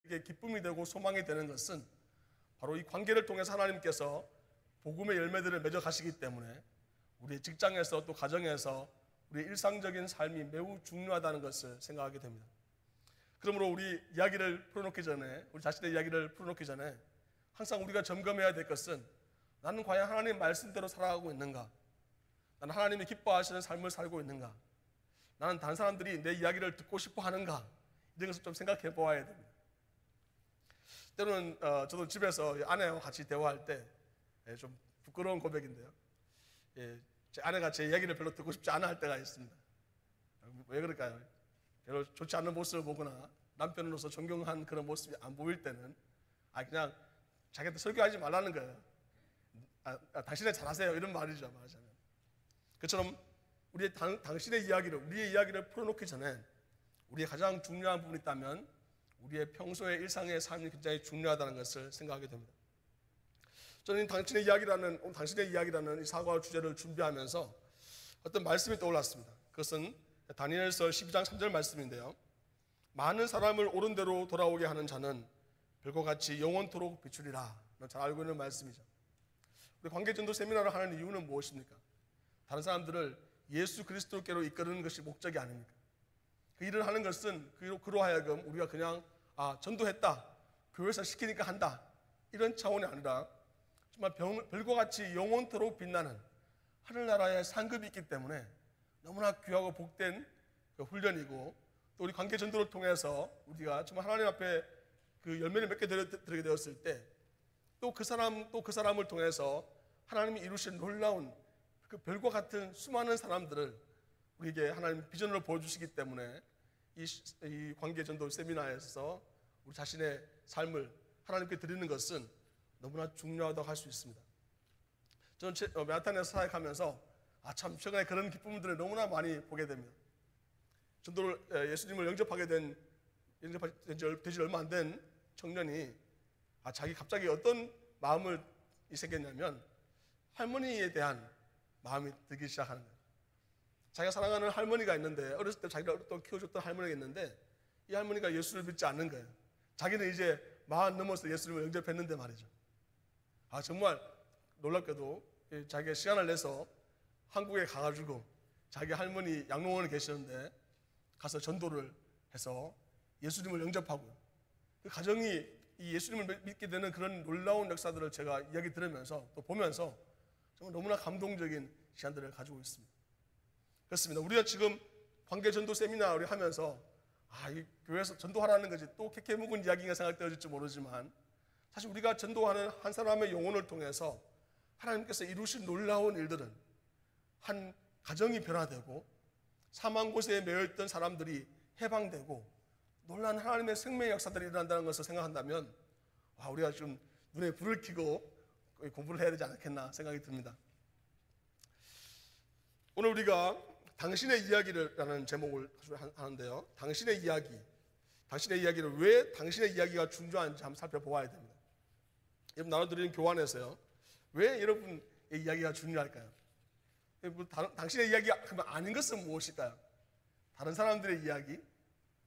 기쁨이 되고 소망이 되는 것은 바로 이 관계를 통해서 하나님께서 복음의 열매들을 맺어 가시기 때문에 우리의 직장에서 또 가정에서 우리의 일상적인 삶이 매우 중요하다는 것을 생각하게 됩니다. 그러므로 우리 이야기를 풀어놓기 전에, 우리 자신의 이야기를 풀어놓기 전에 항상 우리가 점검해야 될 것은 나는 과연 하나님의 말씀대로 살아가고 있는가? 나는 하나님이 기뻐하시는 삶을 살고 있는가? 나는 다른 사람들이 내 이야기를 듣고 싶어 하는가? 이런 것을 좀 생각해 보아야 됩니다. 때로는 저도 집에서 아내와 같이 대화할 때 좀 부끄러운 고백인데요. 제 아내가 제 이야기를 별로 듣고 싶지 않아 할 때가 있습니다. 왜 그럴까요? 별로 좋지 않은 모습을 보거나 남편으로서 존경한 그런 모습이 안 보일 때는 그냥 자기한테 설교하지 말라는 거예요. 당신은 잘하세요. 이런 말이죠, 말하자면. 그처럼 당신의 이야기를, 우리의 이야기를 풀어놓기 전에 우리의 가장 중요한 부분이 있다면 우리의 평소의 일상의 삶이 굉장히 중요하다는 것을 생각하게 됩니다. 저는 당신의 이야기라는 이 사과 주제를 준비하면서 어떤 말씀이 떠올랐습니다. 그것은 다니엘서 12장 3절 말씀인데요. 많은 사람을 옳은 대로 돌아오게 하는 자는 별과 같이 영원토록 비추리라. 잘 알고 있는 말씀이죠. 우리 관계전도 세미나를 하는 이유는 무엇입니까? 다른 사람들을 예수 그리스도께로 이끄는 것이 목적이 아닙니까? 그 일을 하는 것은 그로 하여금 우리가 그냥 전도했다, 교회에서 시키니까 한다, 이런 차원이 아니라 정말 별과 같이 영원토록 빛나는 하늘나라의 상급이 있기 때문에 너무나 귀하고 복된 훈련이고, 또 우리 관계 전도를 통해서 우리가 정말 하나님 앞에 그 열매를 맺게 되게 되었을 때 또 그 사람을 통해서 하나님이 이루신 놀라운 그 별과 같은 수많은 사람들을 우리에게 하나님 비전으로 보여주시기 때문에 이 관계 전도 세미나에서 우리 자신의 삶을 하나님께 드리는 것은 너무나 중요하다고 할 수 있습니다. 저는 맨하탄에서 사역하면서 참 최근에 그런 기쁨들을 너무나 많이 보게 됩니다. 전도를 예수님을 영접하게 되지 얼마 안 된 청년이 자기 갑자기 어떤 마음을 생겼냐면 할머니에 대한 마음이 들기 시작하는 거예요. 자기가 사랑하는 할머니가 있는데, 어렸을 때 자기가 또 키워줬던 할머니가 있는데 이 할머니가 예수를 믿지 않는 거예요. 자기는 이제 40 넘어서 예수님을 영접했는데 말이죠. 정말 놀랍게도 자기가 시간을 내서 한국에 가가지고 자기 할머니 양로원에 계시는데 가서 전도를 해서 예수님을 영접하고, 그 가정이 이 예수님을 믿게 되는 그런 놀라운 역사들을 제가 이야기 들으면서 또 보면서 정말 너무나 감동적인 시간들을 가지고 있습니다. 그렇습니다. 우리가 지금 관계 전도 세미나를 하면서 이 교회에서 전도하라는 것이 또 캐캐 묵은 이야기가 생각되어질지 모르지만, 사실 우리가 전도하는 한 사람의 영혼을 통해서 하나님께서 이루신 놀라운 일들은 한 가정이 변화되고 사망 곳에 매여있던 사람들이 해방되고 놀라운 하나님의 생명의 역사들이 일어난다는 것을 생각한다면 우리가 좀 눈에 불을 켜고 공부를 해야 되지 않겠나 생각이 듭니다. 오늘 우리가 당신의 이야기라는 제목을 하는데요. 당신의 이야기를 왜 당신의 이야기가 중요한지 한번 살펴보아야 됩니다. 여러분 나눠드리는 교환에서요, 왜 여러분의 이야기가 중요할까요? 당신의 이야기가 그러면 아닌 것은 무엇일까요? 다른 사람들의 이야기,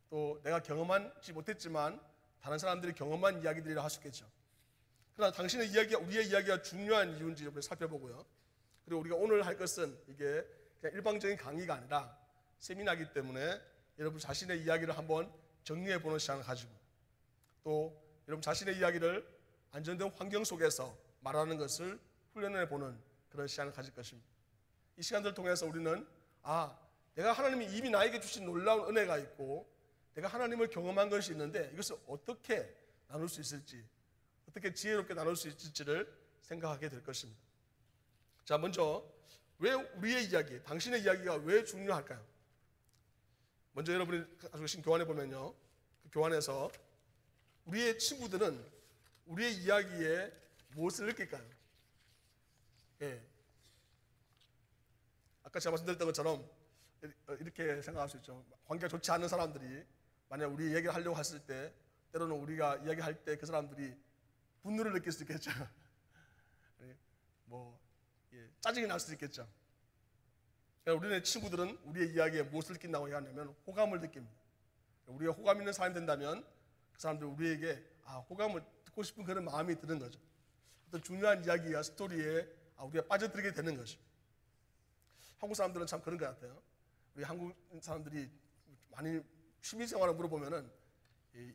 또 내가 경험하지 못했지만 다른 사람들이 경험한 이야기들이라 할 수 있겠죠. 그러나 당신의 이야기가, 우리의 이야기가 중요한 이유인지 살펴보고요. 그리고 우리가 오늘 할 것은 이게 그냥 일방적인 강의가 아니라 세미나이기 때문에 여러분 자신의 이야기를 한번 정리해보는 시간을 가지고, 또 여러분 자신의 이야기를 안전된 환경 속에서 말하는 것을 훈련해보는 그런 시간을 가질 것입니다. 이 시간들을 통해서 우리는 내가 하나님이 이미 나에게 주신 놀라운 은혜가 있고 내가 하나님을 경험한 것이 있는데 이것을 어떻게 나눌 수 있을지, 어떻게 지혜롭게 나눌 수 있을지를 생각하게 될 것입니다. 자, 먼저 왜 우리의 이야기, 당신의 이야기가 왜 중요할까요? 먼저 여러분이 가지고 계신 교환에 보면요, 그 교환에서 우리의 친구들은 우리의 이야기에 무엇을 느낄까요? 아까 제가 말씀드렸던 것처럼 이렇게 생각할 수 있죠. 관계가 좋지 않은 사람들이 만약 우리 얘기를 하려고 했을 때 때로는 우리가 이야기할 때 그 사람들이 분노를 느낄 수 있겠죠. 짜증이 날 수 있겠죠. 우리네 친구들은 우리의 이야기에 무엇을 느낀다고 하냐면 호감을 느낍니다. 우리가 호감 있는 사람이 된다면 그 사람들이 우리에게 호감을 듣고 싶은 그런 마음이 드는 거죠. 어떤 중요한 이야기와 스토리에 우리가 빠져들게 되는 거죠. 한국 사람들은 참 그런 것 같아요. 우리 한국 사람들이 많이 취미생활을 물어보면은,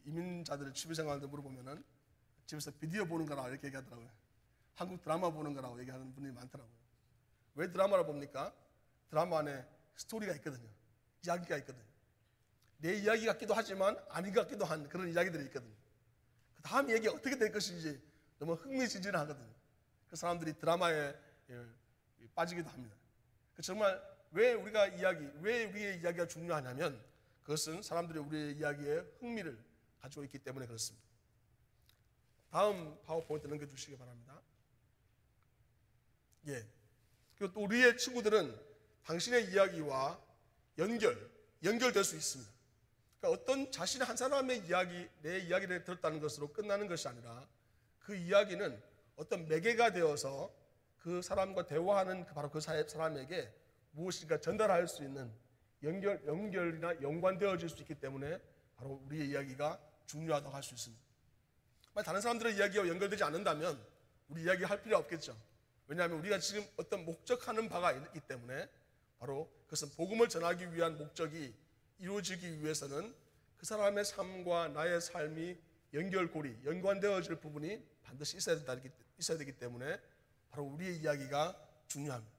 이민자들 취미생활을 물어보면은 집에서 비디오 보는 거라고 이렇게 얘기하더라고요. 한국 드라마 보는 거라고 얘기하는 분이 많더라고요. 왜 드라마를 봅니까? 드라마 안에 스토리가 있거든요. 이야기가 있거든요. 내 이야기 같기도 하지만 아닌 것 같기도 한 그런 이야기들이 있거든요. 그 다음 얘기가 어떻게 될 것인지 너무 흥미진진하거든요. 그 사람들이 드라마에 빠지기도 합니다. 정말 왜 우리의 이야기가 중요하냐면 그것은 사람들이 우리의 이야기에 흥미를 가지고 있기 때문에 그렇습니다. 다음 파워포인트 넘겨주시기 바랍니다. 그리고 또 우리의 친구들은 당신의 이야기와 연결될 수 있습니다. 그러니까 어떤 자신의 한 사람의 이야기, 내 이야기를 들었다는 것으로 끝나는 것이 아니라 그 이야기는 어떤 매개가 되어서 그 사람과 대화하는 바로 그 사람에게 무엇인가 전달할 수 있는 연결이나 연관되어질 수 있기 때문에 바로 우리의 이야기가 중요하다고 할 수 있습니다. 다른 사람들의 이야기와 연결되지 않는다면 우리 이야기 할 필요 없겠죠. 왜냐하면 우리가 지금 어떤 목적하는 바가 있기 때문에 바로 그것은 복음을 전하기 위한 목적이 이루어지기 위해서는 그 사람의 삶과 나의 삶이 연관되어질 부분이 반드시 있어야 되기 때문에 바로 우리의 이야기가 중요합니다.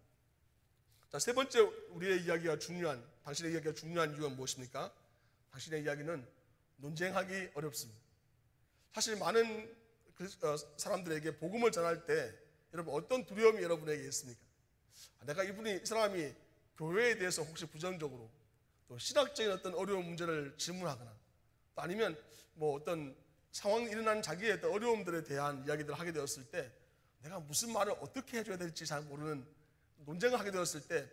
자, 세 번째 당신의 이야기가 중요한 이유가 무엇입니까? 당신의 이야기는 논쟁하기 어렵습니다. 사실 많은 사람들에게 복음을 전할 때 여러분 어떤 두려움이 여러분에게 있습니까? 이 사람이 교회에 대해서 혹시 부정적으로 또 신학적인 어떤 어려운 문제를 질문하거나 또 아니면 어떤 상황이 일어난 자기의 어떤 어려움들에 대한 이야기들을 하게 되었을 때 내가 무슨 말을 어떻게 해줘야 될지 잘 모르는 논쟁을 하게 되었을 때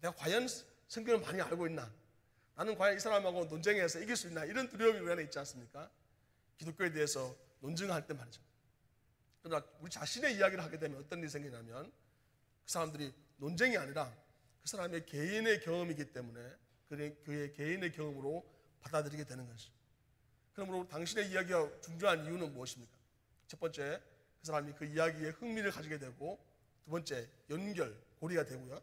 내가 과연 성경을 많이 알고 있나? 나는 과연 이 사람하고 논쟁해서 이길 수 있나? 이런 두려움이 우리 안에 있지 않습니까? 기독교에 대해서 논쟁할 때 말이죠. 그러나 우리 자신의 이야기를 하게 되면 어떤 일이 생기냐면 그 사람들이 논쟁이 아니라 그 사람의 개인의 경험이기 때문에 그의 개인의 경험으로 받아들이게 되는 것이죠. 그러므로 당신의 이야기가 중요한 이유는 무엇입니까? 첫 번째, 그 사람이 그 이야기에 흥미를 가지게 되고, 두 번째, 고리가 되고요.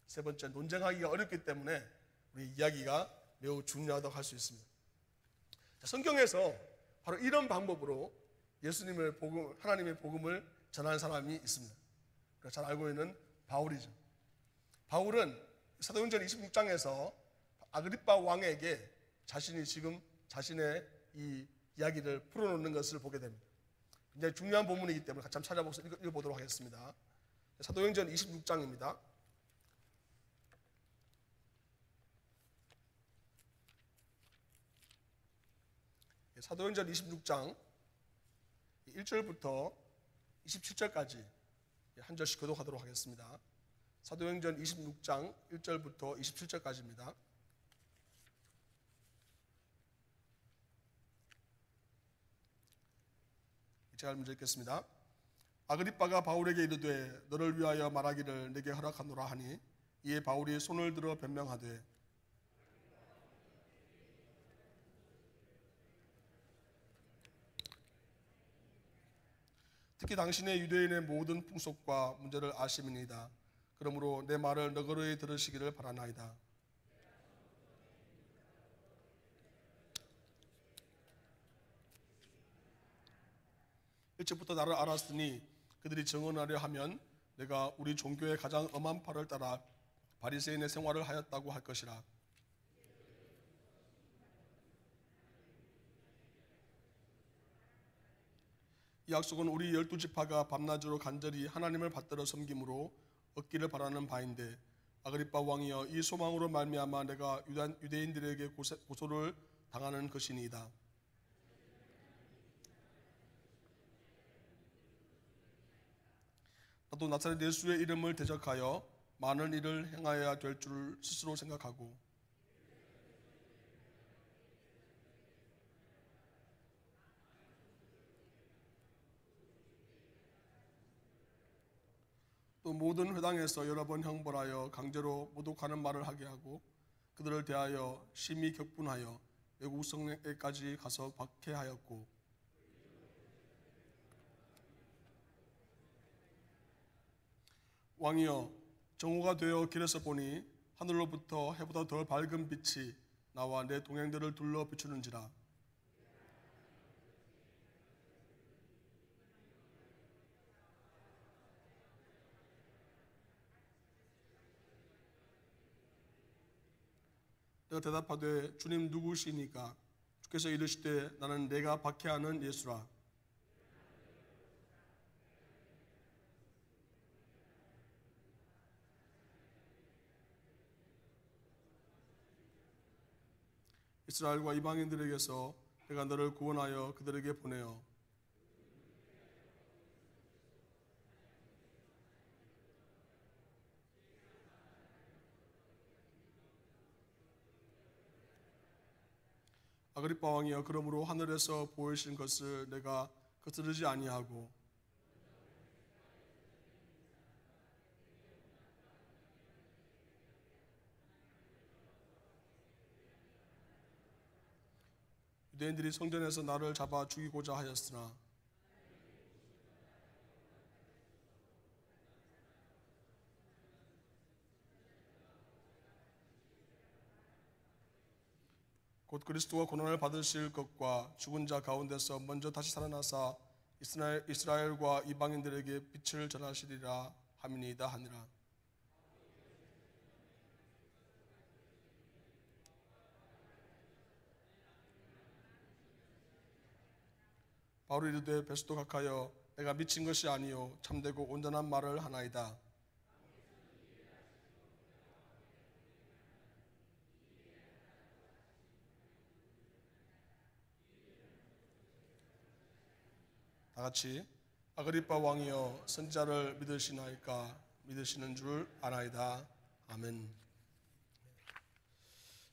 세 번째, 논쟁하기가 어렵기 때문에 우리 이야기가 매우 중요하다고 할 수 있습니다. 자, 성경에서 바로 이런 방법으로 하나님의 복음을 전하는 사람이 있습니다. 잘 알고 있는 바울이죠. 바울은 사도행전 26장에서 아그리빠 왕에게 자신의 이 이야기를 풀어놓는 것을 보게 됩니다. 굉장히 중요한 본문이기 때문에 같이 한번 찾아보서 읽어보도록 하겠습니다. 사도행전 26장입니다. 사도행전 26장 1절부터 27절까지 한 절씩 교독하도록 하겠습니다. 사도행전 26장 1절부터 27절까지입니다. 제가 먼저 읽겠습니다. 아그리빠가 바울에게 이르되 너를 위하여 말하기를 내게 허락하노라 하니 이에 바울이 손을 들어 변명하되 특히 당신의 유대인의 모든 풍속과 문제를 아심이니이다. 그러므로 내 말을 너그러이 들으시기를 바라나이다. 일찍부터 나를 알았으니 그들이 증언하려 하면 내가 우리 종교의 가장 엄한 바를 따라 바리새인의 생활을 하였다고 할 것이라. 이 약속은 우리 12지파가 밤낮으로 간절히 하나님을 받들어 섬김으로 얻기를 바라는 바인데 아그리빠 왕이여 이 소망으로 말미암아 내가 유대인들에게 고소를 당하는 것이니이다. 나도 나사렛 예수의 이름을 대적하여 많은 일을 행하여야 될 줄 스스로 생각하고 또 모든 회당에서 여러 번 형벌하여 강제로 모독하는 말을 하게 하고 그들을 대하여 심히 격분하여 외국 성에까지 가서 박해하였고 왕이여 정오가 되어 길에서 보니 하늘로부터 해보다 더 밝은 빛이 나와 내 동행들을 둘러 비추는지라. 내가 대답하되 주님 누구시니까? 주께서 이르시되 나는 내가 박해하는 예수라. 이스라엘과 이방인들에게서 내가 너를 구원하여 그들에게 보내어 아그리빠 왕이여 그러므로 하늘에서 보이신 것을 내가 거스르지 아니하고 유대인들이 성전에서 나를 잡아 죽이고자 하였으나 곧 그리스도가 고난을 받으실 것과 죽은 자 가운데서 먼저 다시 살아나사 이스라엘과 이방인들에게 빛을 전하시리라 함이니이다 하니라. 바울이 이르되 베스도 각하여 내가 미친 것이 아니요 참되고 온전한 말을 하나이다. 다 같이 아그리빠 왕이여 선지자를 믿으시나이까? 믿으시는 줄 아나이다. 아멘.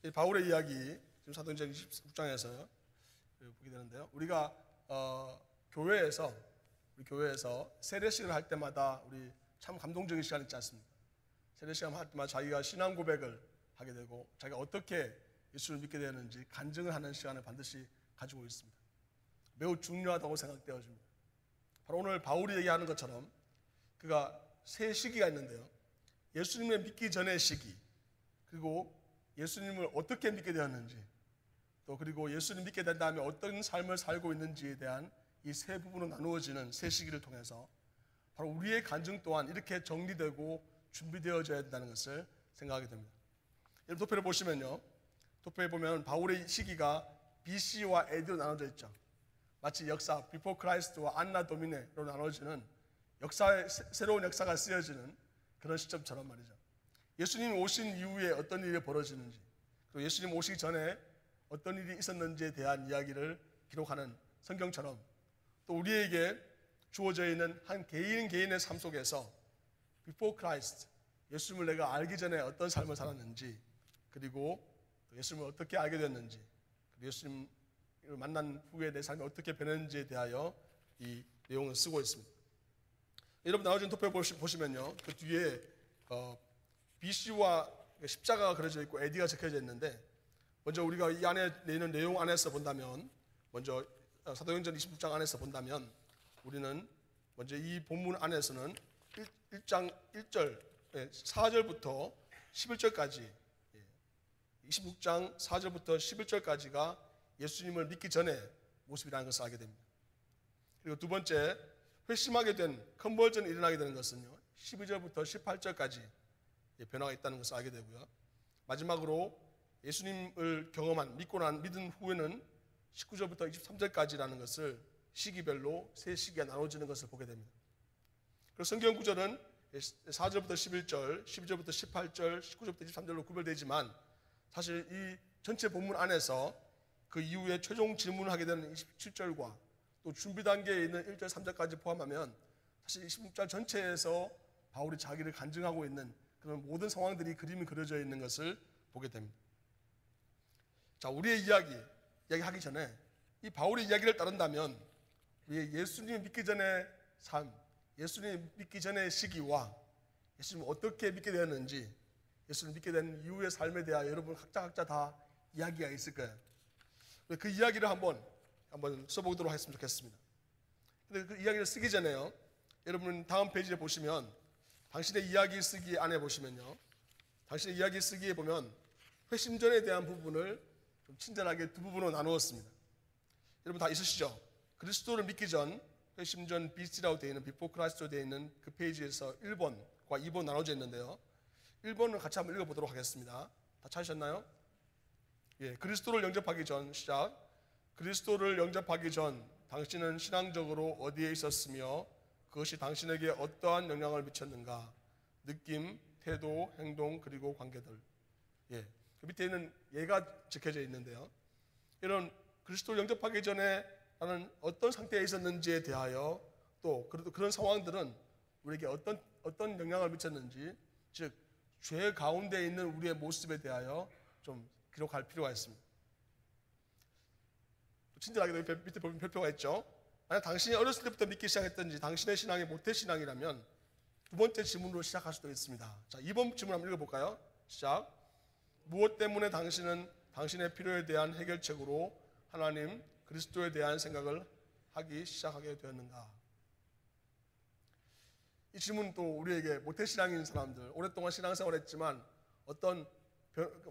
이 바울의 이야기 지금 사도행전 26장에서 보게 되는데요. 우리가 교회에서 세례식을 할 때마다 우리 참 감동적인 시간 있지 않습니까? 세례식을 할 때마다 자기가 신앙 고백을 하게 되고 자기가 어떻게 예수를 믿게 되었는지 간증을 하는 시간을 반드시 가지고 있습니다. 매우 중요하다고 생각되어집니다. 바로 오늘 바울이 얘기하는 것처럼 그가 세 시기가 있는데요. 예수님을 믿기 전의 시기, 그리고 예수님을 어떻게 믿게 되었는지, 또 그리고 예수님 믿게 된 다음에 어떤 삶을 살고 있는지에 대한 이 세 부분으로 나누어지는 세 시기를 통해서 바로 우리의 간증 또한 이렇게 정리되고 준비되어져야 된다는 것을 생각하게 됩니다. 여러분 도표를 보시면요. 도표에 보면 바울의 시기가 BC와 AD로 나눠져 있죠. 마치 역사, 비포 크라이스트와 안나 도미네로 나눠지는 새로운 역사가 쓰여지는 그런 시점처럼 말이죠. 예수님 오신 이후에 어떤 일이 벌어지는지, 그리고 예수님 오시기 전에 어떤 일이 있었는지에 대한 이야기를 기록하는 성경처럼 또 우리에게 주어져 있는 한 개인의 삶 속에서 비포 크라이스트, 예수님을 내가 알기 전에 어떤 삶을 살았는지, 그리고 예수님을 어떻게 알게 됐는지, 예수님 만난 후에 내 삶이 어떻게 변했는지에 대하여 이 내용을 쓰고 있습니다. 여러분 나눠진 도표 보시면요. 그 뒤에 BC와 십자가가 그려져 있고 AD가 적혀져 있는데 먼저 우리가 이 안에 있는 내용 안에서 본다면 먼저 사도행전 26장 안에서 본다면 우리는 먼저 이 본문 안에서는 1장 1절 4절부터 11절까지 26장 4절부터 11절까지가 예수님을 믿기 전에 모습이라는 것을 알게 됩니다. 그리고 두 번째, 회심하게 된 컨버전이 일어나게 되는 것은요 12절부터 18절까지 변화가 있다는 것을 알게 되고요. 마지막으로 예수님을 경험한 믿은 후에는 19절부터 23절까지라는 것을 시기별로 세 시기가 나눠지는 것을 보게 됩니다. 그리고 성경 구절은 4절부터 11절, 12절부터 18절, 19절부터 23절로 구별되지만 사실 이 전체 본문 안에서 그 이후에 최종 질문을 하게 되는 27절과 또 준비 단계에 있는 1절, 3절까지 포함하면 사실 26절 전체에서 바울이 자기를 간증하고 있는 그런 모든 상황들이 그림이 그려져 있는 것을 보게 됩니다. 자, 우리의 이야기하기 전에 이 바울의 이야기를 따른다면 우리의 예수님 믿기 전의 삶, 예수님 믿기 전의 시기와 예수님을 어떻게 믿게 되었는지, 예수님 믿게 된 이후의 삶에 대하여 여러분 각자 다 이야기가 있을 거예요. 그 이야기를 한번 써보도록 했으면 좋겠습니다. 근데 그 이야기를 쓰기 전에요, 여러분 다음 페이지에 보시면 당신의 이야기 쓰기 안에 보시면요, 당신의 이야기 쓰기에 보면 회심전에 대한 부분을 좀 친절하게 두 부분으로 나누었습니다. 여러분 다 있으시죠? 그리스도를 믿기 전 회심전 BC라고 되어 있는 Before Christ로 되어 있는 그 페이지에서 1번과 2번 나눠져 있는데요, 1번을 같이 한번 읽어보도록 하겠습니다. 다 찾으셨나요? 예, 그리스도를 영접하기 전 시작. 그리스도를 영접하기 전 당신은 신앙적으로 어디에 있었으며 그것이 당신에게 어떠한 영향을 미쳤는가? 느낌, 태도, 행동, 그리고 관계들. 예, 그 밑에 있는 예가 적혀져 있는데요, 이런 그리스도를 영접하기 전에 나는 어떤 상태에 있었는지에 대하여, 또 그런 상황들은 우리에게 어떤 영향을 미쳤는지, 즉 죄 가운데 있는 우리의 모습에 대하여 좀 기록할 필요가 있습니다. 친절하게 밑에 보면 별표가 있죠. 만약 당신이 어렸을 때부터 믿기 시작했든지 당신의 신앙이 모태신앙이라면 두 번째 질문으로 시작할 수도 있습니다. 자, 2번 질문 한번 읽어볼까요? 시작. 무엇 때문에 당신은 당신의 필요에 대한 해결책으로 하나님, 그리스도에 대한 생각을 하기 시작하게 되었는가? 이 질문은 또 우리에게 모태신앙인 사람들, 오랫동안 신앙생활을 했지만 어떤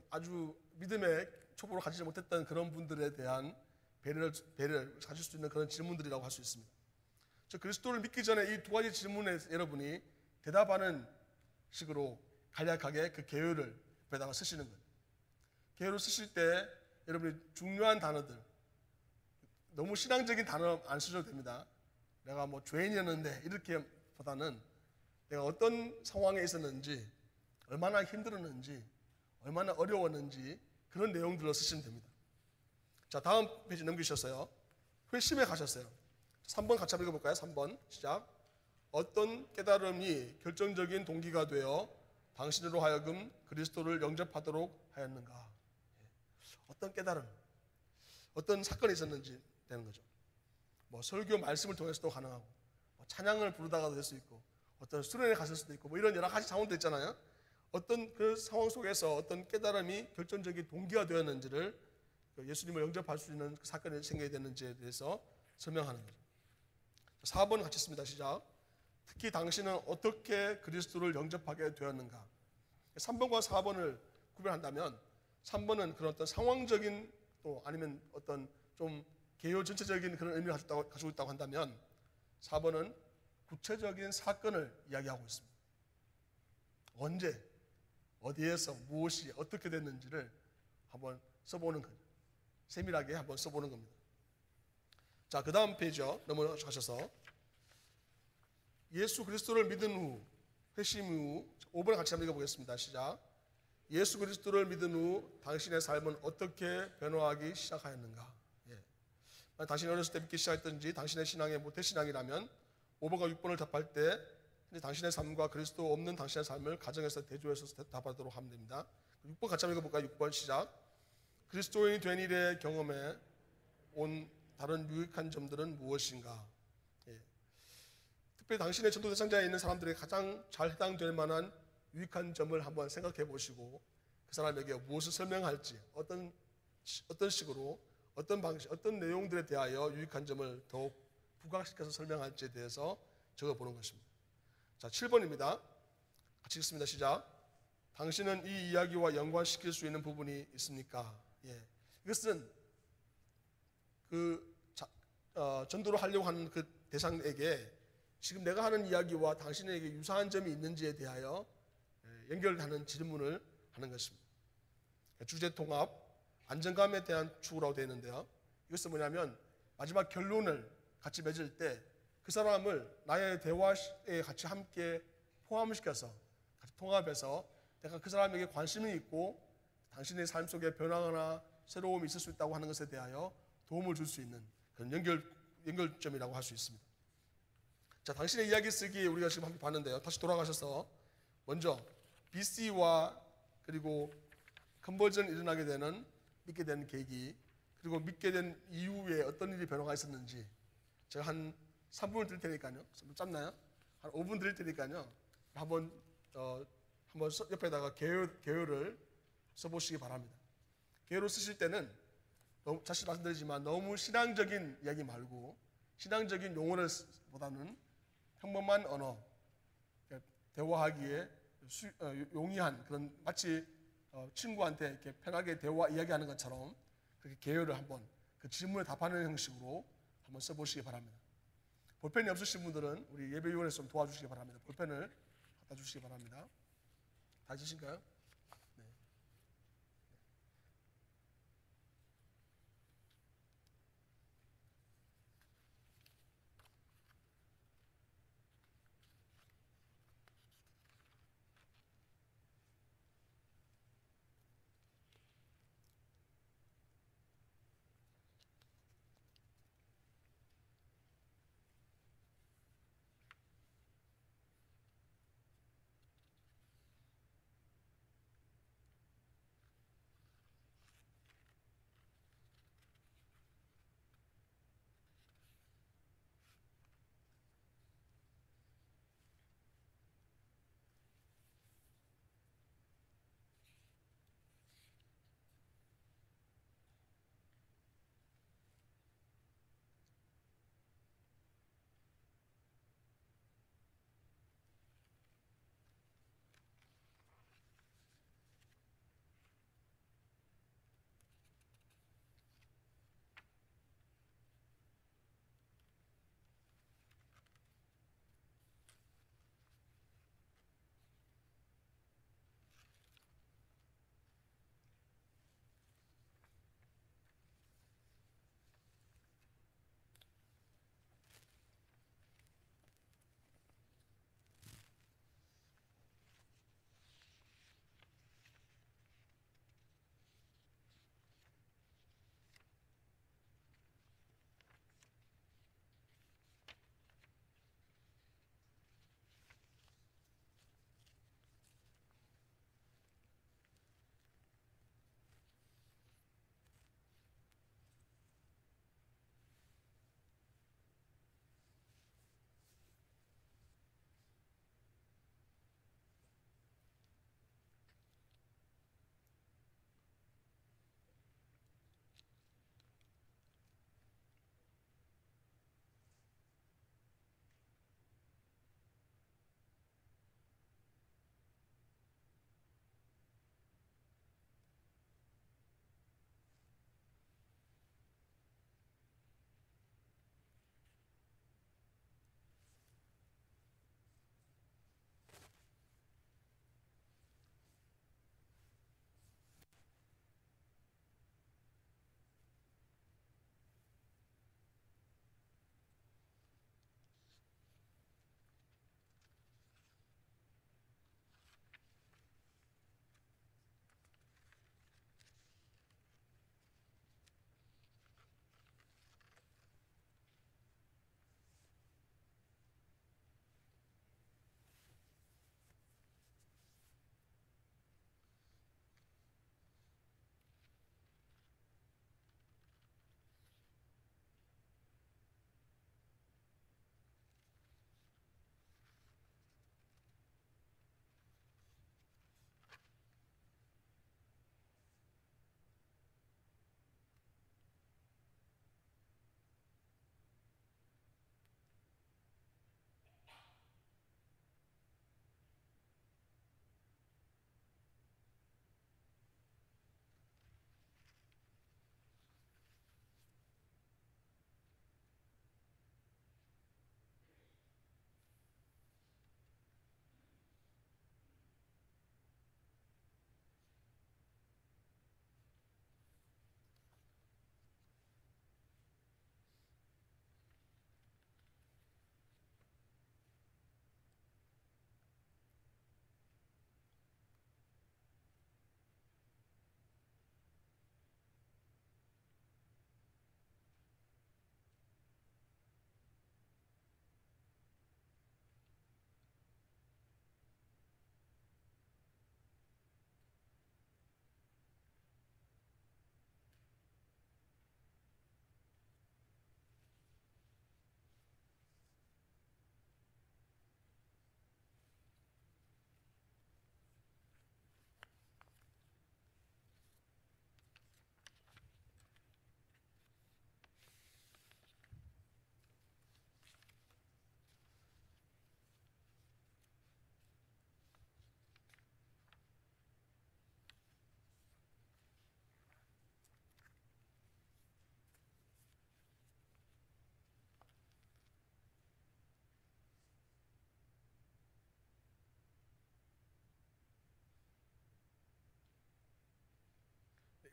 아주 믿음의 촉으로 가지지 못했던 그런 분들에 대한 배려를 가질 수 있는 그런 질문들이라고 할 수 있습니다. 즉 그리스도를 믿기 전에 이 두 가지 질문에 여러분이 대답하는 식으로 간략하게 그 개요를 옆에다가 쓰시는 거예요. 개요를 쓰실 때 여러분이 중요한 단어들, 너무 신앙적인 단어 안 쓰셔도 됩니다. 내가 뭐 죄인이었는데 이렇게 보다는 내가 어떤 상황에 있었는지, 얼마나 힘들었는지, 얼마나 어려웠는지 그런 내용들로 쓰시면 됩니다. 자, 다음 페이지 넘기셨어요. 회심에 가셨어요. 3번 같이 한번 읽어볼까요? 3번 시작. 어떤 깨달음이 결정적인 동기가 되어 당신으로 하여금 그리스도를 영접하도록 하였는가? 어떤 깨달음, 어떤 사건이 있었는지 되는 거죠. 뭐 설교 말씀을 통해서도 가능하고, 뭐 찬양을 부르다가도 될 수 있고, 어떤 수련회 갔을 수도 있고, 뭐 이런 여러 가지 상황도 있잖아요. 어떤 그 상황 속에서 어떤 깨달음이 결정적인 동기가 되었는지를, 예수님을 영접할 수 있는 그 사건이 생겨야 되는지에 대해서 설명하는 거죠. 4번 같이 씁니다. 시작. 특히 당신은 어떻게 그리스도를 영접하게 되었는가? 3번과 4번을 구별한다면 3번은 그런 어떤 상황적인, 또 아니면 어떤 좀 개요 전체적인 그런 의미를 가지고 있다고 한다면 4번은 구체적인 사건을 이야기하고 있습니다. 언제, 어디에서, 무엇이 어떻게 됐는지를 한번 써보는 거죠. 세밀하게 한번 써보는 겁니다. 자, 그 다음 페이지요. 넘어가셔서 예수 그리스도를 믿은 후, 회심 후 5번 같이 한번 읽어보겠습니다. 시작. 예수 그리스도를 믿은 후 당신의 삶은 어떻게 변화하기 시작하였는가? 예. 당신이 어렸을 때 믿기 시작했든지 당신의 신앙이 모태신앙이라면 5번과 6번을 답할 때 당신의 삶과 그리스도 없는 당신의 삶을 가정에서 대조해서 답하도록 하면 됩니다. 6번 같이 한번 읽어볼까요? 6번 시작. 그리스도인이 된 일의 경험에 온 다른 유익한 점들은 무엇인가? 예. 특별히 당신의 전도 대상자에 있는 사람들에게 가장 잘 해당될 만한 유익한 점을 한번 생각해 보시고 그 사람에게 무엇을 설명할지, 어떤 식으로, 어떤 방식, 어떤 내용들에 대하여 유익한 점을 더욱 부각시켜서 설명할지에 대해서 적어보는 것입니다. 자, 7번입니다. 같이 읽습니다. 시작. 당신은 이 이야기와 연관시킬 수 있는 부분이 있습니까? 예. 이것은 전도를 하려고 하는 그 대상에게 지금 내가 하는 이야기와 당신에게 유사한 점이 있는지에 대하여 연결하는 질문을 하는 것입니다. 주제 통합, 안정감에 대한 추구라고 되어 있는데요. 이것은 뭐냐면 마지막 결론을 같이 맺을 때 그 사람을 나의 대화에 같이 함께 포함시켜서 같이 통합해서 내가 그 사람에게 관심이 있고 당신의 삶 속에 변화나 새로움이 있을 수 있다고 하는 것에 대하여 도움을 줄 수 있는 그런 연결점이라고 할 수 있습니다. 자, 당신의 이야기 쓰기 우리가 지금 함께 봤는데요. 다시 돌아가셔서 먼저 BC와 그리고 컨버전이 일어나게 되는, 믿게 된 계기, 그리고 믿게 된 이후에 어떤 일이 변화가 있었는지 제가 한 3분을 드릴 테니까요. 좀 짧나요? 한 5분 드릴 테니까요. 한번 옆에다가 개요를 써보시기 바랍니다. 개요를 쓰실 때는 다시 말씀드리지만 너무 신앙적인 이야기 말고 신앙적인 용어를 보다는 평범한 언어, 대화하기에 용이한 그런 마치 친구한테 이렇게 편하게 이야기하는 것처럼 그렇게 개요를 한번 그 질문에 답하는 형식으로 한번 써보시기 바랍니다. 볼펜이 없으신 분들은 우리 예배위원회에서 좀 도와주시기 바랍니다. 볼펜을 갖다 주시기 바랍니다. 다 주실까요? 네.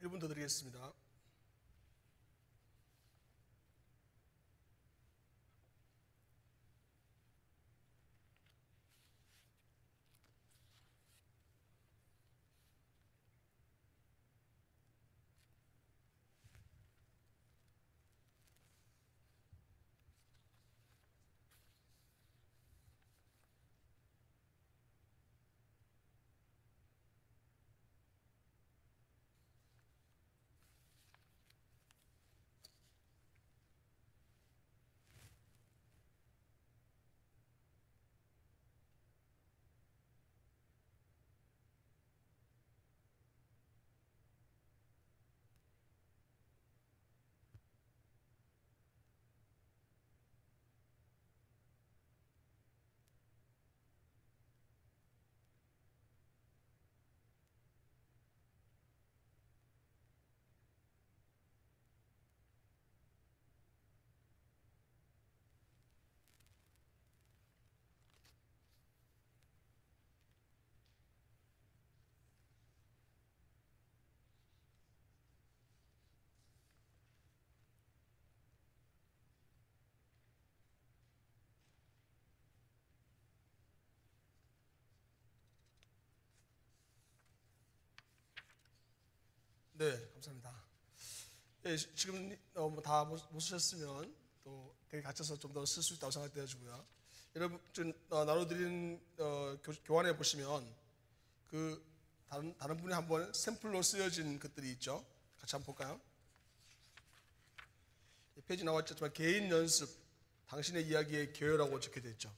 1분 더 드리겠습니다. 네, 감사합니다. 예, 지금 다 못 쓰셨으면 또 되게 갇혀서 좀 더 쓸 수 있다고 생각되어지고요. 여러분 지금 나눠드린 교환에 보시면 그 다른 분이 한번 샘플로 쓰여진 것들이 있죠. 같이 한번 볼까요? 페이지 나왔지만 개인 연습, 당신의 이야기의 개요라고 적혀져 있죠.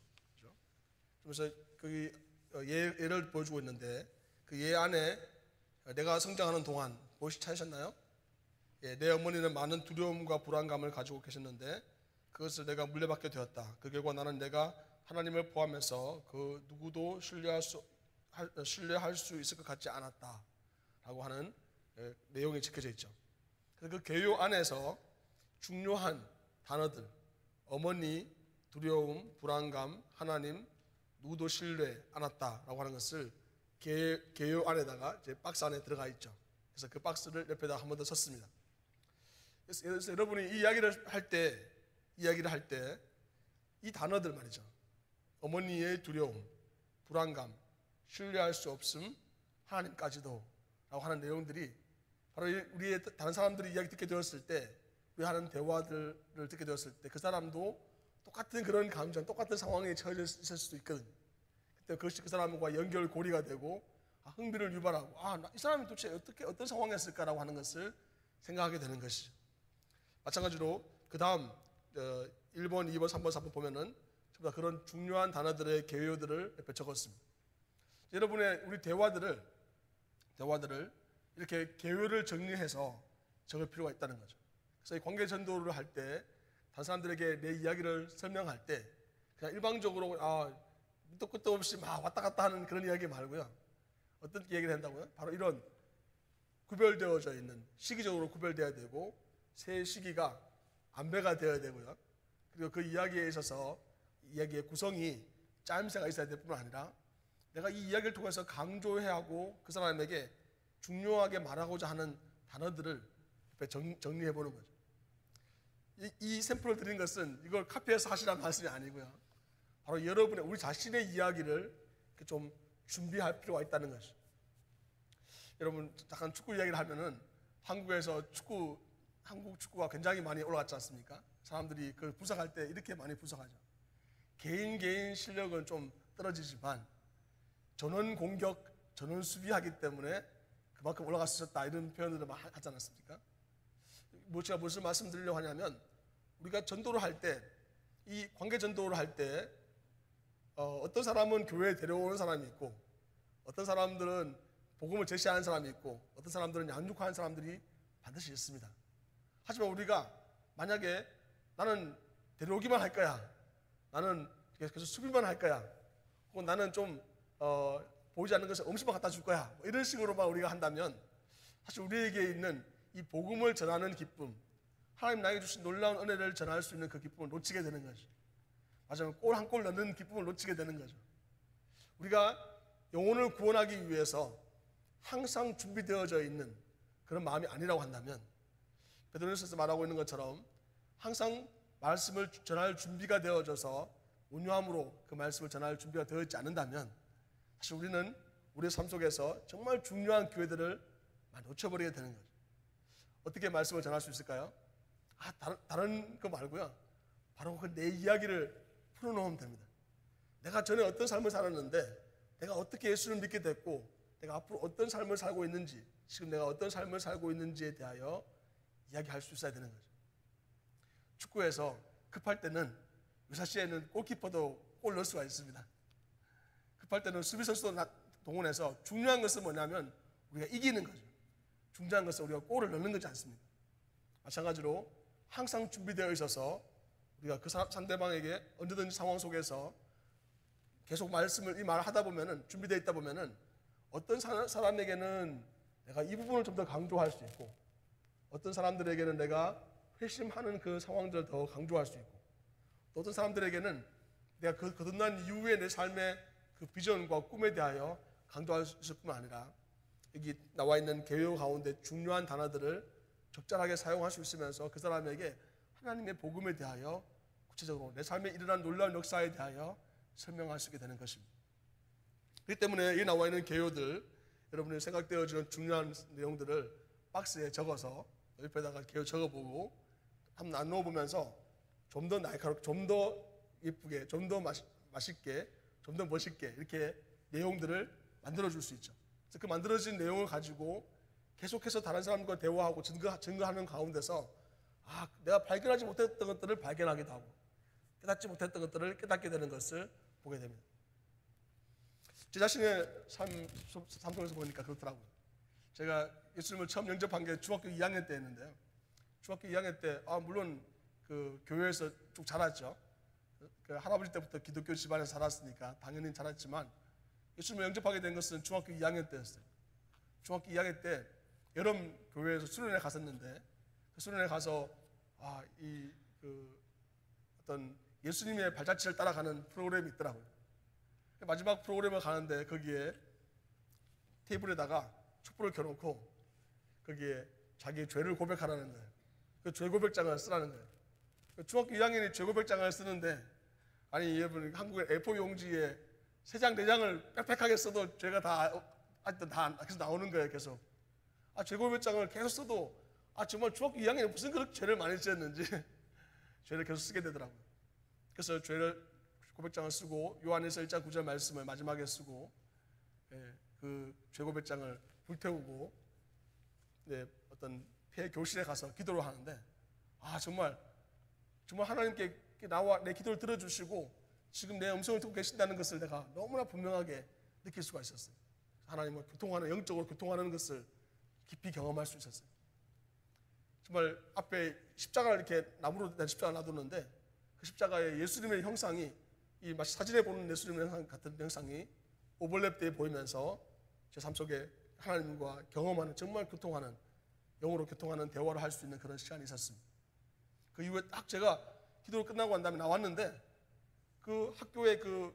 그래서 그 예를 보여주고 있는데 그 예 안에 내가 성장하는 동안 무엇이 찾으셨나요? 예, 내 어머니는 많은 두려움과 불안감을 가지고 계셨는데 그것을 내가 물려받게 되었다. 그 결과 나는 내가 하나님을 포함해서 그 누구도 신뢰할 수 있을 것 같지 않았다 라고 하는 내용이 적혀져 있죠. 그래서 그 개요 안에서 중요한 단어들, 어머니, 두려움, 불안감, 하나님, 누구도 신뢰 않았다라고 하는 것을 개요 안에다가 이제 박스 안에 들어가 있죠. 그래서 그 박스를 옆에다 한 번 더 썼습니다. 그래서 여러분이 이 이야기를 할 때 이 단어들 말이죠. 어머니의 두려움, 불안감, 신뢰할 수 없음, 하나님까지도 라고 하는 내용들이 바로 우리의 다른 사람들이 이야기 듣게 되었을 때, 우리 하는 대화들을 듣게 되었을 때 그 사람도 똑같은 그런 감정, 똑같은 상황에 처해져 있을 수도 있거든요. 그때 그것이 그 사람과 연결고리가 되고 흥미를 유발하고 이 사람이 도대체 어떤 상황이었을까라고 하는 것을 생각하게 되는 것이죠. 마찬가지로 그 다음 1번, 2번, 3번, 4번 보면은 전부 다 그런 중요한 단어들의 개요들을 옆에 적었습니다. 여러분의 우리 대화들을 이렇게 개요를 정리해서 적을 필요가 있다는 거죠. 그래서 이 관계 전도를 할 때 다른 사람들에게 내 이야기를 설명할 때 그냥 일방적으로 밑도 끝도 없이 막 왔다 갔다 하는 그런 이야기 말고요. 어떤 얘기를 한다고요? 바로 이런 구별되어져 있는, 시기적으로 구별되어야 되고 세 시기가 안배가 되어야 되고요. 그리고 그 이야기에 있어서 이야기의 구성이 짜임새가 있어야 될 뿐만 아니라 내가 이 이야기를 통해서 강조해야 하고 그 사람에게 중요하게 말하고자 하는 단어들을 정리해 보는 거죠. 이 샘플을 드린 것은 이걸 카피해서 하시라는 말씀이 아니고요. 바로 여러분의 우리 자신의 이야기를 좀 준비할 필요가 있다는 것이죠. 여러분 잠깐 축구 이야기를 하면은 한국에서 한국 축구가 굉장히 많이 올라갔지 않습니까? 사람들이 그 분석할 때 이렇게 많이 분석하죠. 개인 실력은 좀 떨어지지만 전원 공격, 전원 수비하기 때문에 그만큼 올라갈 수 있었다 이런 표현들을 하지 않았습니까? 제가 무슨 말씀드리려고 하냐면 우리가 전도를 할 때, 이 관계 전도를 할 때 어떤 사람은 교회에 데려오는 사람이 있고 어떤 사람들은 복음을 제시하는 사람이 있고 어떤 사람들은 양육하는 사람들이 반드시 있습니다. 하지만 우리가 만약에 나는 데려오기만 할 거야, 나는 계속 수비만 할 거야, 혹은 나는 좀 보이지 않는 것을 음식만 갖다 줄 거야, 이런 식으로만 우리가 한다면 사실 우리에게 있는 이 복음을 전하는 기쁨, 하나님 나에게 주신 놀라운 은혜를 전할 수 있는 그 기쁨을 놓치게 되는 거죠. 맞아요. 골 한 골 넣는 기쁨을 놓치게 되는 거죠. 우리가 영혼을 구원하기 위해서 항상 준비되어져 있는 그런 마음이 아니라고 한다면 베드로전서에서 말하고 있는 것처럼 항상 말씀을 전할 준비가 되어져서 온유함으로 그 말씀을 전할 준비가 되어 있지 않는다면 사실 우리는 우리의 삶 속에서 정말 중요한 기회들을 많이 놓쳐버리게 되는 거죠. 어떻게 말씀을 전할 수 있을까요? 다른 거 말고요. 바로 그 내 이야기를 풀어놓으면 됩니다. 내가 전에 어떤 삶을 살았는데 내가 어떻게 예수를 믿게 됐고 내가 앞으로 어떤 삶을 살고 있는지 지금 내가 어떤 삶을 살고 있는지에 대하여 이야기할 수 있어야 되는 거죠. 축구에서 급할 때는 유사시에는 골키퍼도 골 넣을 수가 있습니다. 급할 때는 수비선수도 동원해서 중요한 것은 뭐냐면 우리가 이기는 거죠. 중요한 것은 우리가 골을 넣는 거지 않습니까? 마찬가지로 항상 준비되어 있어서 우리가 그 상대방에게 언제든지 상황 속에서 계속 이 말을 하다 보면은 준비되어 있다 보면은 어떤 사람에게는 내가 이 부분을 좀 더 강조할 수 있고 어떤 사람들에게는 내가 회심하는 그 상황들을 더 강조할 수 있고 또 어떤 사람들에게는 내가 그 거듭난 이후에 내 삶의 그 비전과 꿈에 대하여 강조할 수 있을 뿐만 아니라 여기 나와 있는 개요 가운데 중요한 단어들을 적절하게 사용할 수 있으면서 그 사람에게 하나님의 복음에 대하여 구체적으로 내 삶에 일어난 놀라운 역사에 대하여 설명할 수 있게 되는 것입니다. 그렇기 때문에 이 나와 있는 개요들 여러분이 생각되어지는 중요한 내용들을 박스에 적어서 옆에다가 개요 적어보고 한번 나누어 보면서 좀 더 날카롭게, 좀 더 예쁘게, 좀 더 맛있게, 좀 더 멋있게 이렇게 내용들을 만들어줄 수 있죠. 그래서 그 만들어진 내용을 가지고 계속해서 다른 사람과 대화하고 증거하는 가운데서 내가 발견하지 못했던 것들을 발견하기도 하고 깨닫지 못했던 것들을 깨닫게 되는 것을 보게 됩니다. 제 자신의 삶 속에서 보니까 그렇더라고요. 제가 예수님을 처음 영접한 게 중학교 2학년 때였는데요. 중학교 2학년 때 물론 그 교회에서 쭉 자랐죠. 그 할아버지 때부터 기독교 집안에서 자랐으니까 당연히 자랐지만 예수님을 영접하게 된 것은 중학교 2학년 때였어요. 중학교 2학년 때 여름 교회에서 수련회 갔었는데 그 수련회 가서 어떤 예수님의 발자취를 따라가는 프로그램이 있더라고요. 마지막 프로그램을 가는데 거기에 테이블에다가 촛불을 켜놓고 거기에 자기 죄를 고백하라는 거예요. 그 죄 고백장을 쓰라는 거예요. 중학교 2학년이 죄 고백장을 쓰는데 여러분 한국의 A4 용지에 3장 4장을 빽빽하게 써도 죄가 다 계속 나오는 거예요. 계속 죄 고백장을 계속 써도 정말 중학교 2학년에 무슨 그렇게 죄를 많이 지었는지 죄를 계속 쓰게 되더라고요. 그래서 죄를 고백장을 쓰고 요한에서 1장 9절 말씀을 마지막에 쓰고 그 죄 고백장을 불태우고 어떤 폐 교실에 가서 기도를 하는데 정말 하나님께 나와 내 기도를 들어주시고 지금 내 음성을 듣고 계신다는 것을 내가 너무나 분명하게 느낄 수가 있었어요. 하나님과 영적으로 교통하는 것을 깊이 경험할 수 있었어요. 정말 앞에 십자가를 이렇게 나무로 된 십자가를 놔두는데 그 십자가에 예수님의 형상이 이 마치 사진에 보는 예수님의 형상 같은 형상이 오버랩되어 보이면서 제 삶 속에 하나님과 경험하는 정말 영으로 교통하는 대화를 할 수 있는 그런 시간이 있었습니다. 그 이후에 딱 제가 기도를 끝나고 난 다음에 나왔는데 그 학교의 그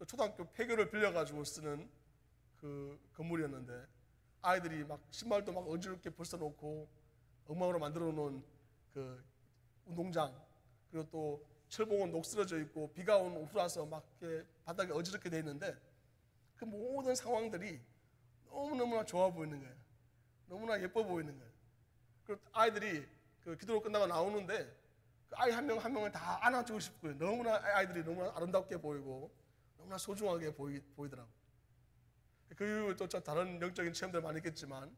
초등학교 폐교를 빌려가지고 쓰는 그 건물이었는데 아이들이 막 신발도 막 어지럽게 벗어놓고 엉망으로 만들어 놓은 그 운동장 그리고 또 철봉은 녹슬어져 있고 비가 온 오후라서 막 이렇게 바닥에 어지럽게 돼 있는데 그 모든 상황들이 너무너무나 좋아 보이는 거예요. 너무나 예뻐 보이는 거예요. 그리고 아이들이 그 기도로 끝나고 나오는데 그 아이 한 명 한 명을 다 안아주고 싶고요. 너무나 아이들이 너무나 아름답게 보이고 너무나 소중하게 보이더라고요. 그 이후 또 다른 영적인 체험들 많이 했지만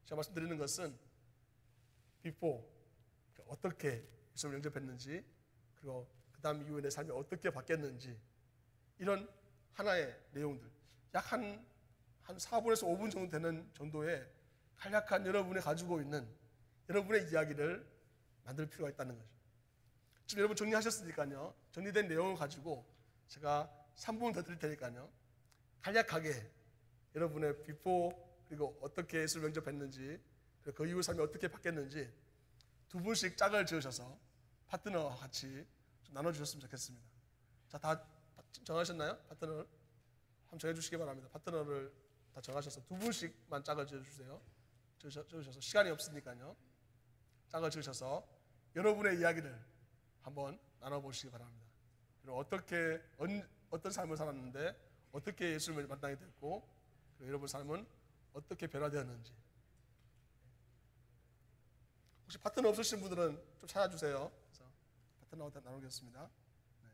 제가 말씀드리는 것은 before 어떻게 예수님을 영접했는지 그리고 그 다음 이후에 내 삶이 어떻게 바뀌었는지 이런 하나의 내용들 약 한 4분에서 5분 정도 되는 정도의 간략한 여러분이 가지고 있는 여러분의 이야기를 만들 필요가 있다는 거죠. 지금 여러분 정리하셨으니까요. 정리된 내용을 가지고 제가 3분 더 드릴 테니까요. 간략하게 여러분의 before 그리고 어떻게 예수를 영접했는지 그리고 그 이후 삶이 어떻게 바뀌었는지 두 분씩 짝을 지으셔서 파트너와 같이 좀 나눠주셨으면 좋겠습니다. 자, 다 정하셨나요? 파트너를 한번 정해주시기 바랍니다. 파트너를 다 적으셔서 두 분씩만 짝을 지어주세요. 적으셔서 시간이 없으니까요. 짝을 지으셔서 여러분의 이야기를 한번 나눠보시기 바랍니다. 그리고 어떤 삶을 살았는데 어떻게 예수님을 만나게 됐고, 그리고 여러분 삶은 어떻게 변화되었는지. 혹시 파트너 없으신 분들은 좀 찾아주세요. 그래서 파트너한테 나누겠습니다. 네.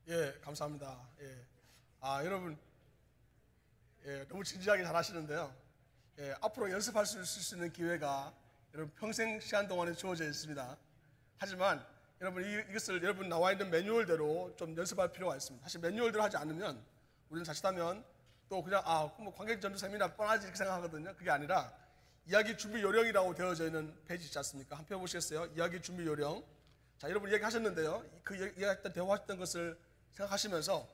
예, 감사합니다. 예. 여러분, 예, 너무 진지하게 잘 하시는데요. 예, 앞으로 연습할 수 있는 기회가 여러분 평생 시간 동안에 주어져 있습니다. 하지만 여러분 이것을 여러분 나와 있는 매뉴얼대로 좀 연습할 필요가 있습니다. 사실 매뉴얼대로 하지 않으면 우리는 자칫하면 또 그냥 뭐 관객 전도 세미나 뻔하지 이렇게 생각하거든요. 그게 아니라 이야기 준비 요령이라고 되어져 있는 페이지 있지 않습니까? 한번 펴보시겠어요? 이야기 준비 요령. 자, 여러분 이야기하셨는데요. 그 이야기했던 대화했던 것을 생각하시면서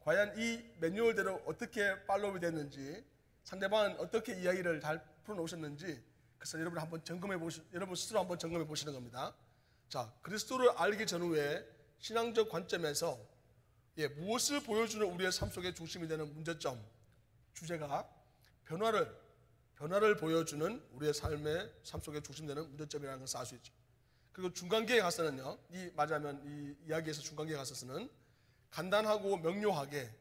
과연 이 매뉴얼대로 어떻게 팔로우 됐는지, 상대방은 어떻게 이야기를 잘 풀어놓으셨는지 그래서 여러분 스스로 한번 점검해 보시는 겁니다. 자, 그리스도를 알기 전후에 신앙적 관점에서 무엇을 보여주는 우리의 삶 속의 중심이 되는 문제점, 주제가 변화를 보여주는 우리의 삶의 삶 속의 중심이 되는 문제점이라는 것을 알 수 있죠. 그리고 중간기에 가서는요, 맞아면 이 이야기에서 중간기에 가서는 간단하고 명료하게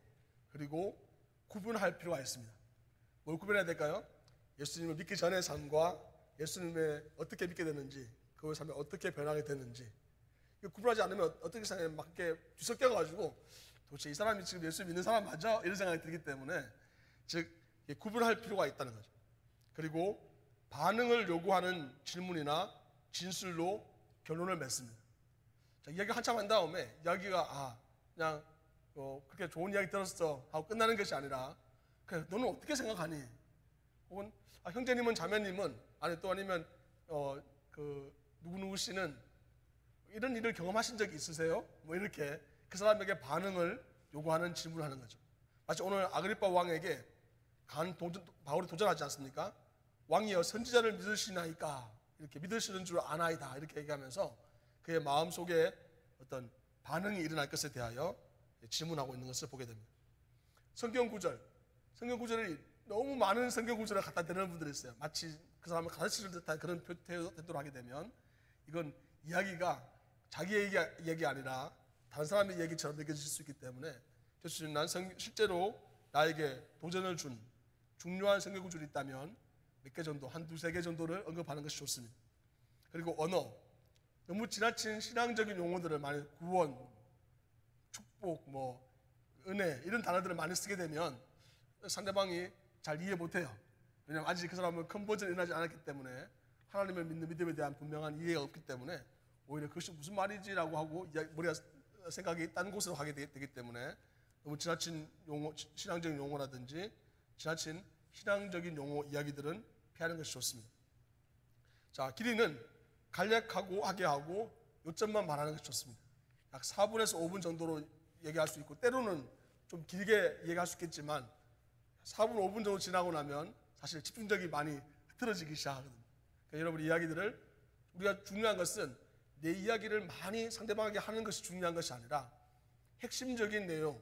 그리고 구분할 필요가 있습니다. 뭘 구분해야 될까요? 예수님을 믿기 전의 삶과 예수님을 어떻게 믿게 됐는지, 그 삶에 어떻게 변하게 됐는지, 구분하지 않으면 어떻게 생각해 막 이렇게 뒤섞여가지고 도대체 이 사람이 지금 예수 믿는 사람 맞아? 이런 생각이 들기 때문에 즉 구분할 필요가 있다는 거죠. 그리고 반응을 요구하는 질문이나 진술로 결론을 맺습니다. 자, 이야기 한참 한 다음에 이야기가 그냥 그렇게 좋은 이야기 들었어 하고 끝나는 것이 아니라 그래, 너는 어떻게 생각하니? 혹은 형제님은 자매님은 아니면 그 누구누구 씨는 이런 일을 경험하신 적이 있으세요? 뭐 이렇게 그 사람에게 반응을 요구하는 질문을 하는 거죠. 마치 오늘 아그리빠 왕에게 바울이 도전하지 않습니까? 왕이여 선지자를 믿으시나이까? 이렇게 믿으시는 줄 아나이다 이렇게 얘기하면서 그의 마음속에 어떤 반응이 일어날 것에 대하여 질문하고 있는 것을 보게 됩니다. 성경 구절이 너무 많은 성경 구절을 갖다 대는 분들이 있어요. 마치 그 사람을 가르치는 듯한 그런 태도를 하게 되면 이건 이야기가 자기 얘기 아니라 다른 사람의 얘기처럼 느껴질 수 있기 때문에 난 실제로 나에게 도전을 준 중요한 성경 구절이 있다면 몇 개 정도, 한 두세 개 정도를 언급하는 것이 좋습니다. 그리고 언어, 너무 지나친 신앙적인 용어들을 많이 구원, 축복, 은혜 이런 단어들을 많이 쓰게 되면 상대방이 잘 이해 못해요. 왜냐하면 아직 그 사람은 컨버전이 일어나지 않았기 때문에 하나님을 믿는 믿음에 대한 분명한 이해가 없기 때문에 오히려 그것이 무슨 말이지라고 하고 머리가 생각이 딴 곳으로 가게 되기 때문에 너무 지나친 신앙적인 용어라든지 지나친 신앙적인 용어 이야기들은 피하는 것이 좋습니다. 자, 길이는 간략하고 하게 하고 요점만 말하는 것이 좋습니다. 약 4분에서 5분 정도로 얘기할 수 있고 때로는 좀 길게 얘기할 수 있겠지만 4분, 5분 정도 지나고 나면 사실 집중력이 많이 흐트러지기 시작하거든요. 그러니까 여러분 이야기들을 우리가 중요한 것은 내 이야기를 많이 상대방에게 하는 것이 중요한 것이 아니라 핵심적인 내용,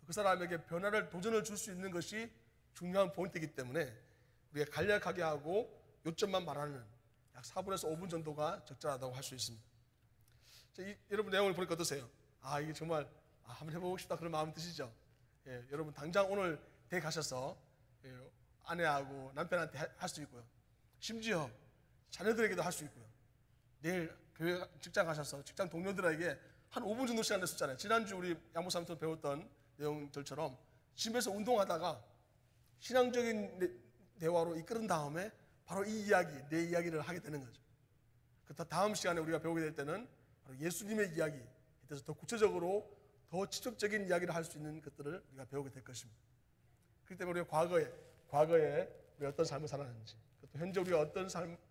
그 사람에게 변화를 도전을 줄 수 있는 것이 중요한 포인트이기 때문에 우리가 간략하게 하고 요점만 말하는 약 4분에서 5분 정도가 적절하다고 할 수 있습니다. 자, 여러분 내용을 보니까 어떠세요? 이게 정말 한번 해보고 싶다 그런 마음 드시죠? 여러분 당장 오늘 댁 가셔서 아내하고 남편한테 할 수 있고요. 심지어 자녀들에게도 할 수 있고요. 내일 교회 직장 가셔서 직장 동료들에게 한 5분 정도 시간 냈었잖아요. 지난주 우리 양모사님부터 배웠던 내용들처럼 집에서 운동하다가 신앙적인 대화로 이끄는 다음에 바로 내 이야기를 하게 되는 거죠. 다음 시간에 우리가 배우게 될 때는 바로 예수님의 이야기에 대해서 더 구체적으로 더 직접적인 이야기를 할 수 있는 것들을 우리가 배우게 될 것입니다. 그렇기 때문에 우리가 과거에 우리가 어떤 삶을 살았는지, 또 현재 우리가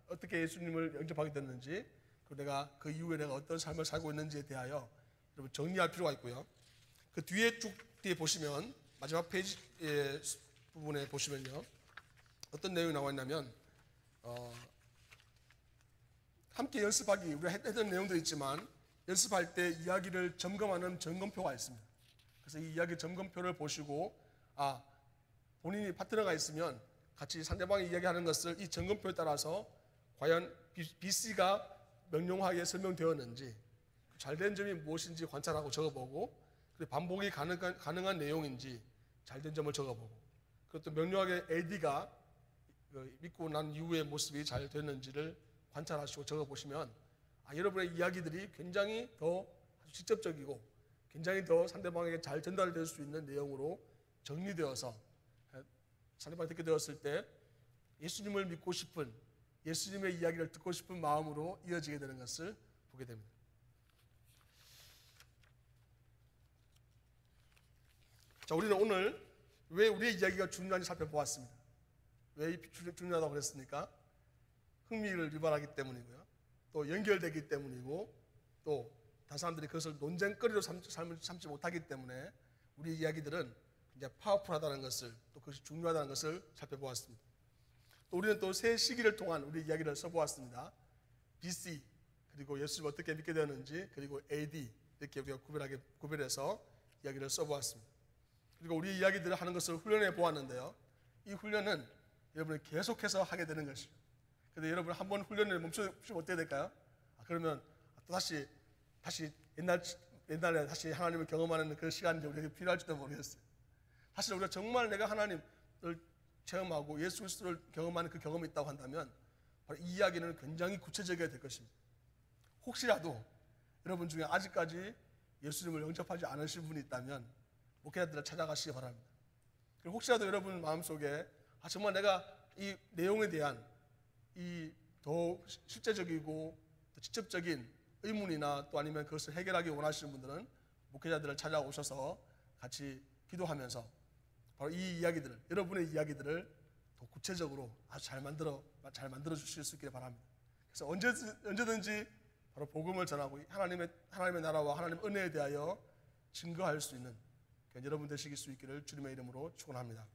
어떻게 예수님을 영접하게 됐는지, 그리고 그 이후에 내가 어떤 삶을 살고 있는지에 대하여 여러분 정리할 필요가 있고요. 그 뒤에 뒤에 보시면 마지막 페이지 부분에 보시면요, 어떤 내용이 나와 있냐면 함께 연습하기 우리가 했던 내용도 있지만 연습할 때 이야기를 점검하는 점검표가 있습니다. 그래서 이 이야기 점검표를 보시고 본인이 파트너가 있으면 같이 상대방이 이야기하는 것을 이 점검표에 따라서 과연 BC가 명료하게 설명되었는지 잘된 점이 무엇인지 관찰하고 적어보고 그리고 반복이 가능한 내용인지 잘된 점을 적어보고 그것도 명료하게 AD가 믿고 난 이후의 모습이 잘 됐는지를 관찰하시고 적어보시면 여러분의 이야기들이 굉장히 더 직접적이고 굉장히 더 상대방에게 잘 전달될 수 있는 내용으로 정리되어서 상대방이 듣게 되었을 때 예수님을 믿고 싶은 예수님의 이야기를 듣고 싶은 마음으로 이어지게 되는 것을 보게 됩니다. 자, 우리는 오늘 왜 우리의 이야기가 중요한지 살펴보았습니다. 왜 중요하다고 그랬습니까? 흥미를 유발하기 때문이고요. 또 연결되기 때문이고 또 다른 사람들이 그것을 논쟁거리로 삼지 못하기 때문에 우리 이야기들은 굉장히 파워풀하다는 것을 또 그것이 중요하다는 것을 살펴보았습니다. 또 우리는 또 세 시기를 통한 우리 이야기를 써보았습니다. BC, 그리고 예수를 어떻게 믿게 되었는지, 그리고 AD 이렇게 우리가 구별해서 이야기를 써보았습니다. 그리고 우리 이야기들을 하는 것을 훈련해 보았는데요. 이 훈련은 여러분이 계속해서 하게 되는 것이죠. 근데 여러분 한번 훈련을 멈추면 어떻게 될까요? 그러면 또 다시 옛날에 다시 하나님을 경험하는 그 시간이 우리에게 필요할지도 모르겠어요. 사실 우리가 정말 내가 하나님을 체험하고 예수 그리스도를 경험하는 그 경험이 있다고 한다면 바로 이 이야기는 굉장히 구체적이어야 될 것입니다. 혹시라도 여러분 중에 아직까지 예수님을 영접하지 않으신 분이 있다면 목회자들을 찾아가시기 바랍니다. 그리고 혹시라도 여러분 마음속에 정말 내가 이 내용에 대한 이 더 실제적이고 더 직접적인 의문이나 또 아니면 그것을 해결하기 원하시는 분들은 목회자들을 찾아오셔서 같이 기도하면서 바로 이 이야기들을, 여러분의 이야기들을 더 구체적으로 아주 잘 만들어 주실 수 있기를 바랍니다. 그래서 언제든지 바로 복음을 전하고 하나님의 나라와 하나님의 은혜에 대하여 증거할 수 있는 여러분 되시길 수 있기를 주님의 이름으로 축원합니다.